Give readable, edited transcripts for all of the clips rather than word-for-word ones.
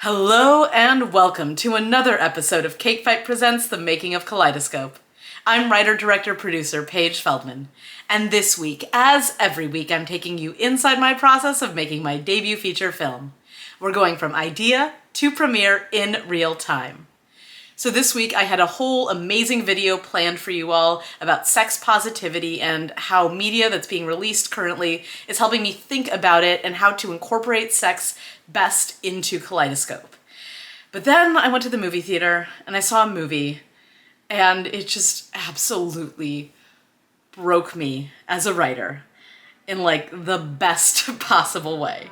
Hello and welcome to another episode of Cake Fight Presents The Making of Kaleidoscope. I'm writer, director, producer Paige Feldman, and this week, as every week, I'm taking you inside my process of making my debut feature film. We're going from idea to premiere in real time. So this week I had a whole amazing video planned for you all about sex positivity and how media that's being released currently is helping me think about it and how to incorporate sex best into Kaleidoscope. But then I went to the movie theater and I saw a movie and it just absolutely broke me as a writer in like the best possible way.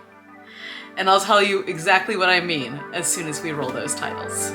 And I'll tell you exactly what I mean as soon as we roll those titles.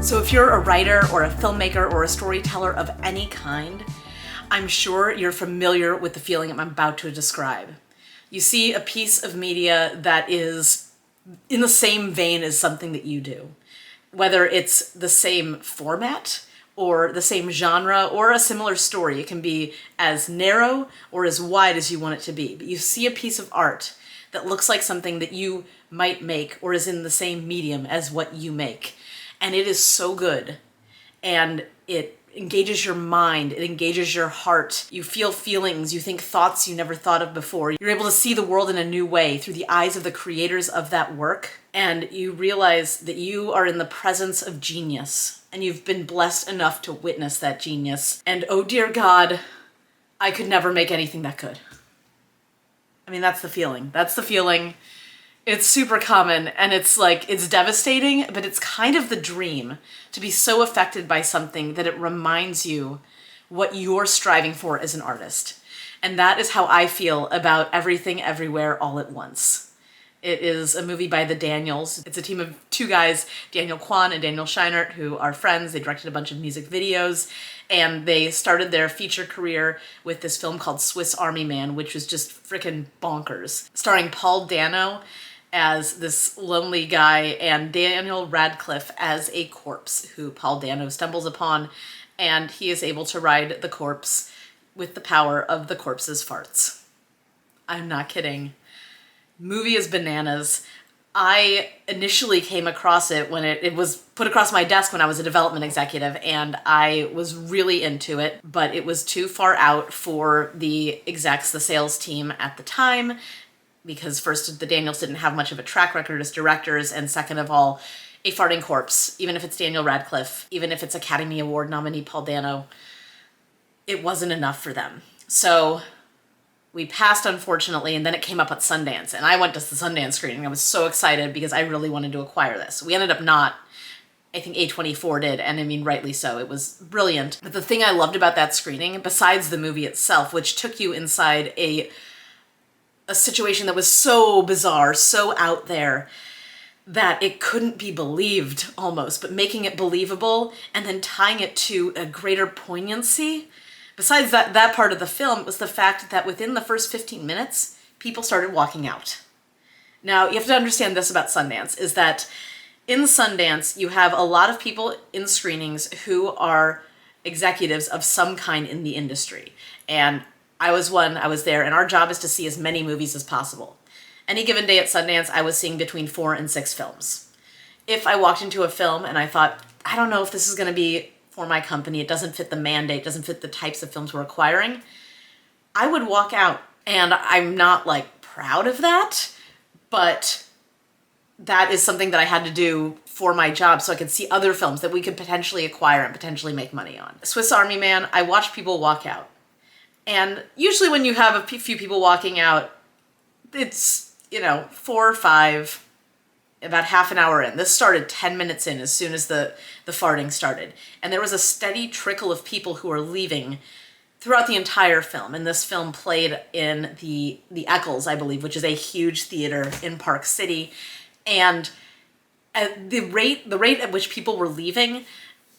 So if you're a writer or a filmmaker or a storyteller of any kind, I'm sure you're familiar with the feeling I'm about to describe. You see a piece of media that is in the same vein as something that you do, whether it's the same format or the same genre or a similar story. It can be as narrow or as wide as you want it to be, but you see a piece of art that looks like something that you might make or is in the same medium as what you make. And it is so good, and it engages your mind, it engages your heart. You feel feelings, you think thoughts you never thought of before. You're able to see the world in a new way through the eyes of the creators of that work, and you realize that you are in the presence of genius, and you've been blessed enough to witness that genius. And oh dear God, I could never make anything that good. I mean, that's the feeling. That's the feeling. It's super common, and it's devastating, but it's kind of the dream to be so affected by something that it reminds you what you're striving for as an artist. And that is how I feel about Everything Everywhere All at Once. It is a movie by the Daniels. It's a team of two guys, Kwan and Daniel Scheinert, who are friends. They directed a bunch of music videos, and they started their feature career with this film called Swiss Army Man, which was just freaking bonkers, starring Paul Dano as this lonely guy and Daniel Radcliffe as a corpse who Paul Dano stumbles upon, and he is able to ride the corpse with the power of the corpse's farts. I'm not kidding. Movie is bananas. I initially came across it when it was put across my desk when I was a development executive, and I was really into it, but it was too far out for the execs, the sales team at the time, because first, the Daniels didn't have much of a track record as directors, and second of all, a farting corpse, even if it's Daniel Radcliffe, even if it's Academy Award nominee Paul Dano, it wasn't enough for them. So we passed, unfortunately, and then it came up at Sundance, and I went to the Sundance screening. I was so excited because I really wanted to acquire this. We ended up not. I think A24 did, and I mean, rightly so. It was brilliant. But the thing I loved about that screening, besides the movie itself, which took you inside a situation that was so bizarre, so out there, that it couldn't be believed almost, but making it believable and then tying it to a greater poignancy. Besides that part of the film was the fact that within the first 15 minutes, people started walking out. Now, you have to understand this about Sundance, is that in Sundance, you have a lot of people in screenings who are executives of some kind in the industry. And I was there, and our job is to see as many movies as possible. Any given day at Sundance, I was seeing between 4 and 6 films. If I walked into a film and I thought, I don't know if this is going to be for my company, it doesn't fit the mandate, doesn't fit the types of films we're acquiring, I would walk out. And I'm not proud of that, but that is something that I had to do for my job so I could see other films that we could potentially acquire and potentially make money on. Swiss Army Man, I watched people walk out. And usually when you have a few people walking out, it's, 4 or 5, about half an hour in. This started 10 minutes in as soon as the farting started. And there was a steady trickle of people who were leaving throughout the entire film. And this film played in the Eccles, I believe, which is a huge theater in Park City. And at the rate at which people were leaving,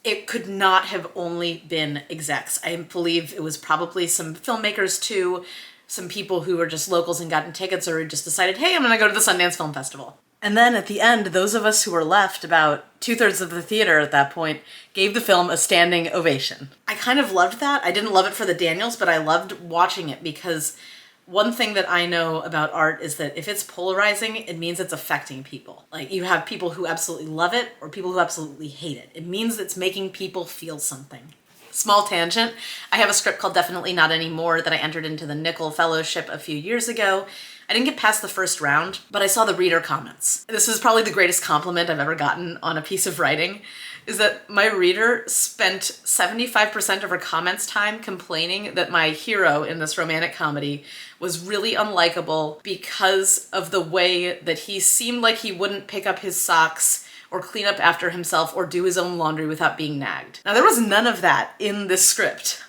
it could not have only been execs. I believe it was probably some filmmakers too, some people who were just locals and gotten tickets or just decided, hey, I'm gonna go to the Sundance Film Festival. And then at the end, those of us who were left, about 2/3 of the theater at that point, gave the film a standing ovation. I kind of loved that. I didn't love it for the Daniels, but I loved watching it because one thing that I know about art is that if it's polarizing, it means it's affecting people. Like, you have people who absolutely love it or people who absolutely hate it. It means it's making people feel something. Small tangent, I have a script called Definitely Not Anymore that I entered into the Nicholl Fellowship a few years ago. I didn't get past the first round, but I saw the reader comments. This is probably the greatest compliment I've ever gotten on a piece of writing, is that my reader spent 75% of her comments time complaining that my hero in this romantic comedy was really unlikable because of the way that he seemed like he wouldn't pick up his socks or clean up after himself or do his own laundry without being nagged. Now, there was none of that in this script.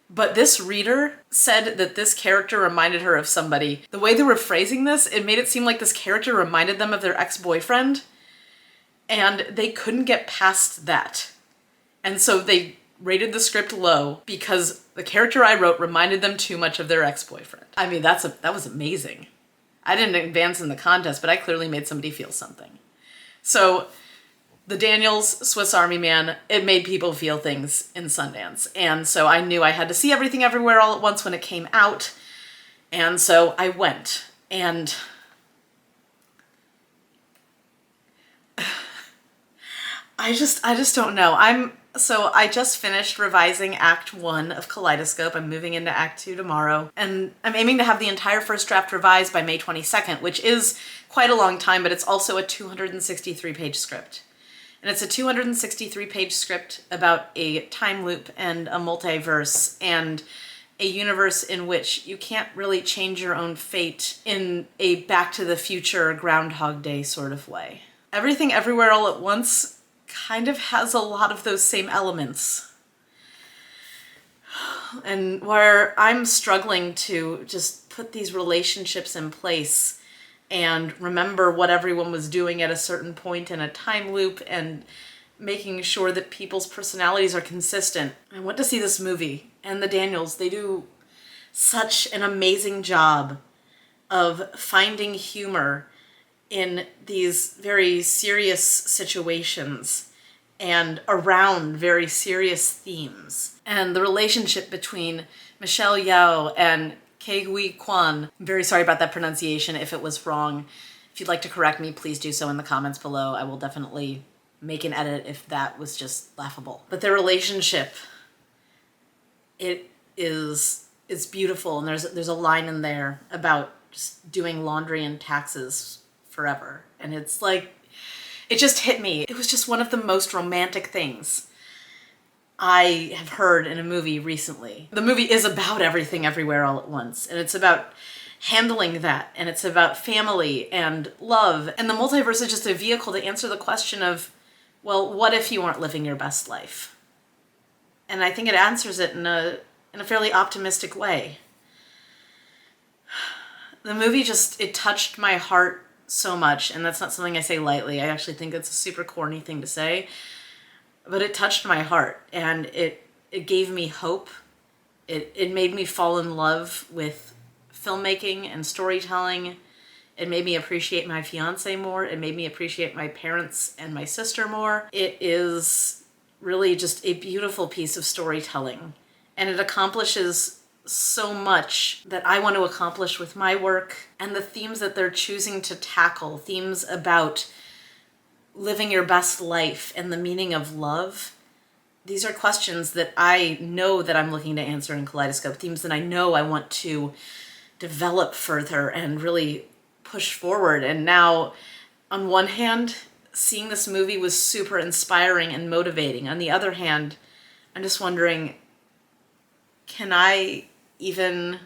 But this reader said that this character reminded her of somebody. The way they were phrasing this, it made it seem like this character reminded them of their ex-boyfriend, and they couldn't get past that. And so they rated the script low because the character I wrote reminded them too much of their ex-boyfriend. I mean, that was amazing. I didn't advance in the contest, but I clearly made somebody feel something. So the Daniels, Swiss Army Man, it made people feel things in Sundance. And so I knew I had to see Everything Everywhere All at Once when it came out. And so I went. And I just don't know. I just finished revising Act 1 of Kaleidoscope. I'm moving into Act 2 tomorrow. And I'm aiming to have the entire first draft revised by May 22nd, which is quite a long time, but it's also a 263-page script. And it's a 263-page script about a time loop and a multiverse and a universe in which you can't really change your own fate in a Back to the Future Groundhog Day sort of way. Everything Everywhere All at Once kind of has a lot of those same elements. And where I'm struggling to just put these relationships in place and remember what everyone was doing at a certain point in a time loop and making sure that people's personalities are consistent. I went to see this movie, and the Daniels, they do such an amazing job of finding humor in these very serious situations and around very serious themes. And the relationship between Michelle Yeoh and Huy Quan. I'm very sorry about that pronunciation if it was wrong. If you'd like to correct me, please do so in the comments below. I will definitely make an edit if that was just laughable. But their relationship, it's beautiful. And there's a line in there about just doing laundry and taxes forever. And it's like, it just hit me. It was just one of the most romantic things I have heard in a movie recently. The movie is about Everything Everywhere All at Once, and it's about handling that, and it's about family and love. And the multiverse is just a vehicle to answer the question of, well, what if you weren't living your best life? And I think it answers it in a fairly optimistic way. The movie it touched my heart so much, and that's not something I say lightly. I actually think it's a super corny thing to say. But it touched my heart, and it gave me hope. It made me fall in love with filmmaking and storytelling. It made me appreciate my fiance more. It made me appreciate my parents and my sister more. It is really just a beautiful piece of storytelling, and it accomplishes so much that I want to accomplish with my work. And the themes that they're choosing to tackle, themes about living your best life and the meaning of love, these are questions that I know that I'm looking to answer in Kaleidoscope, themes that I know I want to develop further and really push forward. And now, on one hand, seeing this movie was super inspiring and motivating. On the other hand, I'm just wondering, can I even,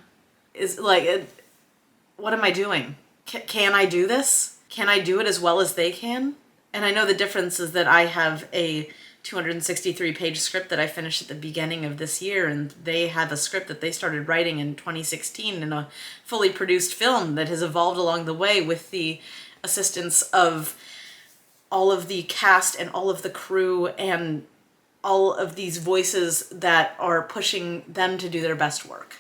what am I doing? Can I do this? Can I do it as well as they can? And I know the difference is that I have a 263-page script that I finished at the beginning of this year, and they have a script that they started writing in 2016 in a fully produced film that has evolved along the way with the assistance of all of the cast and all of the crew and all of these voices that are pushing them to do their best work.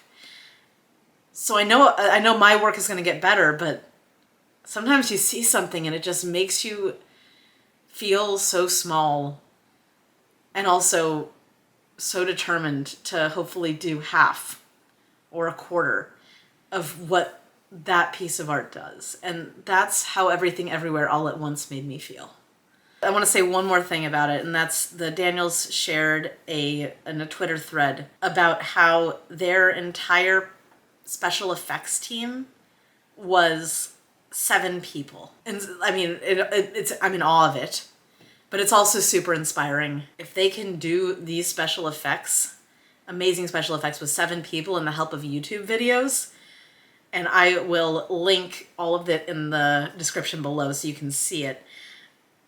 So I know my work is going to get better, but sometimes you see something and it just makes you feel so small and also so determined to hopefully do half or a quarter of what that piece of art does. And that's how Everything Everywhere All at Once made me feel. I want to say one more thing about it, and that's the Daniels shared in a Twitter thread about how their entire special effects team was 7 people. And I mean, I'm in awe of it. But it's also super inspiring. If they can do these special effects, amazing special effects with 7 people and the help of YouTube videos, and I will link all of it in the description below so you can see it.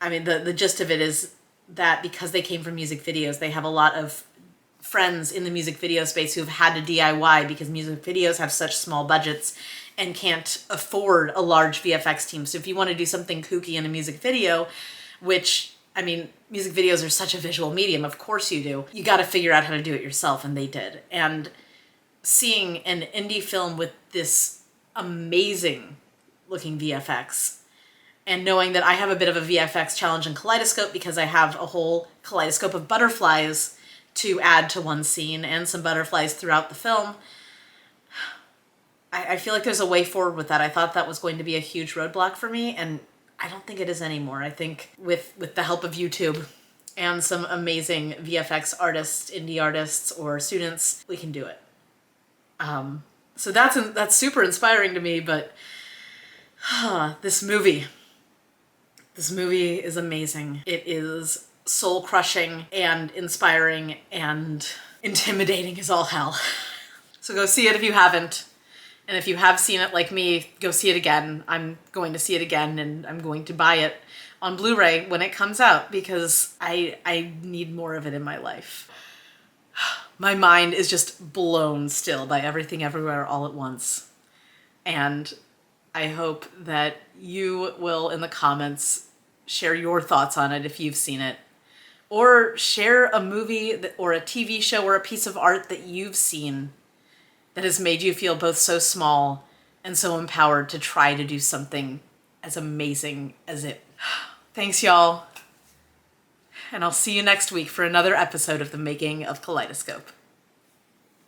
I mean, the gist of it is that because they came from music videos, they have a lot of friends in the music video space who've had to DIY because music videos have such small budgets and can't afford a large VFX team. So if you want to do something kooky in a music video, which, I mean, music videos are such a visual medium, of course you do. You got to figure out how to do it yourself, and they did. And seeing an indie film with this amazing looking VFX, and knowing that I have a bit of a VFX challenge in Kaleidoscope because I have a whole kaleidoscope of butterflies to add to one scene and some butterflies throughout the film, I feel like there's a way forward with that. I thought that was going to be a huge roadblock for me, and I don't think it is anymore. I think with the help of YouTube and some amazing VFX artists, indie artists, or students, we can do it. So that's super inspiring to me, but this movie is amazing. It is soul-crushing and inspiring and intimidating as all hell. So go see it if you haven't. And if you have seen it like me, go see it again. I'm going to see it again, and I'm going to buy it on Blu-ray when it comes out because I need more of it in my life. My mind is just blown still by Everything Everywhere All at Once. And I hope that you will, in the comments, share your thoughts on it if you've seen it. Or share a movie or a TV show or a piece of art that you've seen that has made you feel both so small and so empowered to try to do something as amazing as it. Thanks, y'all. And I'll see you next week for another episode of The Making of Kaleidoscope.